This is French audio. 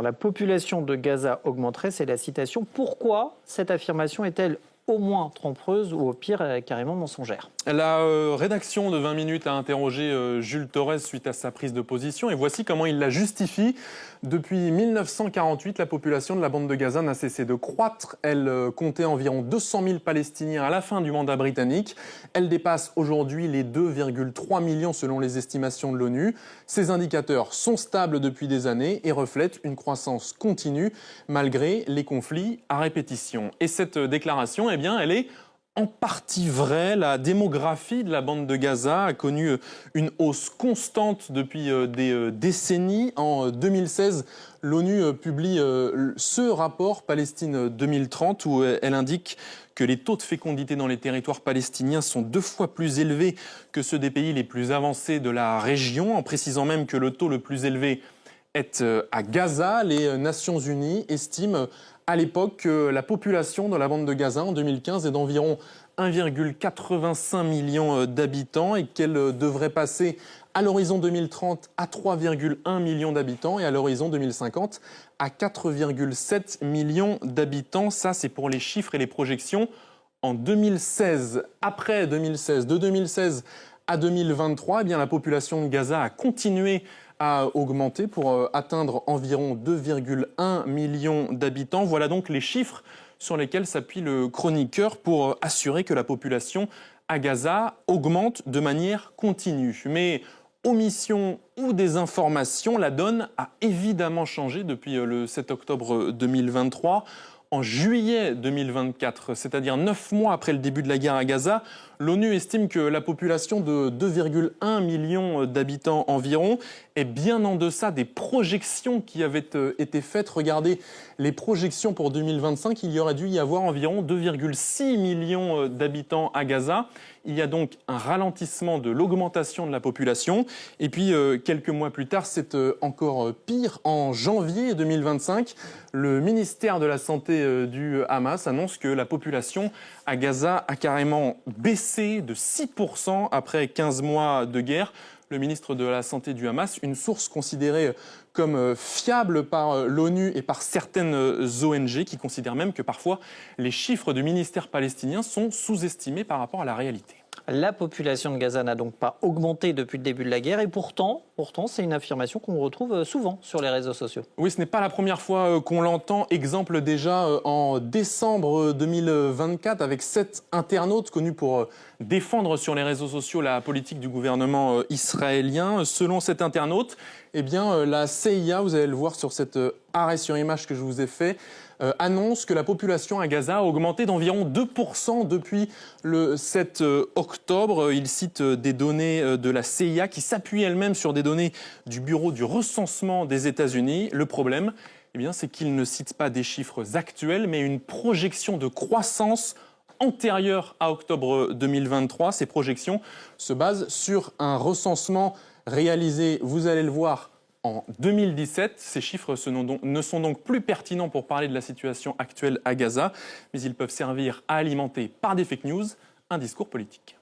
Alors la population de Gaza augmenterait, c'est la citation. Pourquoi cette affirmation est-elle au moins trompeuse ou au pire carrément mensongère? La rédaction de 20 minutes a interrogé Jules Torres suite à sa prise de position et voici comment il la justifie. Depuis 1948, la population de la bande de Gaza n'a cessé de croître. Elle comptait environ 200 000 Palestiniens à la fin du mandat britannique. Elle dépasse aujourd'hui les 2,3 millions selon les estimations de l'ONU. Ces indicateurs sont stables depuis des années et reflètent une croissance continue malgré les conflits à répétition. Et cette déclaration, eh bien, elle est en partie vrai. La démographie de la bande de Gaza a connu une hausse constante depuis des décennies. En 2016, l'ONU publie ce rapport Palestine 2030 où elle indique que les taux de fécondité dans les territoires palestiniens sont 2 fois plus élevés que ceux des pays les plus avancés de la région, en précisant même que le taux le plus élevé est à Gaza. Les Nations Unies estiment à l'époque que la population de la bande de Gaza en 2015 est d'environ 1,85 million d'habitants et qu'elle devrait passer à l'horizon 2030 à 3,1 millions d'habitants et à l'horizon 2050 à 4,7 millions d'habitants. Ça, c'est pour les chiffres et les projections en 2016. Après 2016, de 2016 à 2023, eh bien, la population de Gaza a continué à augmenter pour atteindre environ 2,1 millions d'habitants. Voilà donc les chiffres sur lesquels s'appuie le chroniqueur pour assurer que la population à Gaza augmente de manière continue. Mais omission ou désinformation, la donne a évidemment changé depuis le 7 octobre 2023. En juillet 2024, c'est-à-dire 9 mois après le début de la guerre à Gaza, l'ONU estime que la population de 2,1 millions d'habitants environ est bien en deçà des projections qui avaient été faites. Regardez les projections pour 2025, il y aurait dû y avoir environ 2,6 millions d'habitants à Gaza. Il y a donc un ralentissement de l'augmentation de la population. Et puis, quelques mois plus tard, c'est encore pire. En janvier 2025, le ministère de la Santé du Hamas annonce que la population à Gaza a carrément baissé de 6% après 15 mois de guerre. Le ministre de la Santé du Hamas, une source considérée comme fiable par l'ONU et par certaines ONG qui considèrent même que parfois les chiffres du ministère palestinien sont sous-estimés par rapport à la réalité. La population de Gaza n'a donc pas augmenté depuis le début de la guerre et pourtant c'est une affirmation qu'on retrouve souvent sur les réseaux sociaux. Oui, ce n'est pas la première fois qu'on l'entend. Exemple déjà en décembre 2024 avec 7 internautes connus pour défendre sur les réseaux sociaux la politique du gouvernement israélien. Selon cet internaute, eh bien, la CIA, vous allez le voir sur cet arrêt sur image que je vous ai fait, annonce que la population à Gaza a augmenté d'environ 2% depuis le 7 octobre. Il cite des données de la CIA qui s'appuient elles-mêmes sur des données du Bureau du recensement des États-Unis. Le problème, eh bien, c'est qu'il ne cite pas des chiffres actuels, mais une projection de croissance antérieure à octobre 2023. Ces projections se basent sur un recensement réalisé, vous allez le voir, en 2017. Ces chiffres ne sont donc plus pertinents pour parler de la situation actuelle à Gaza, mais ils peuvent servir à alimenter par des fake news un discours politique.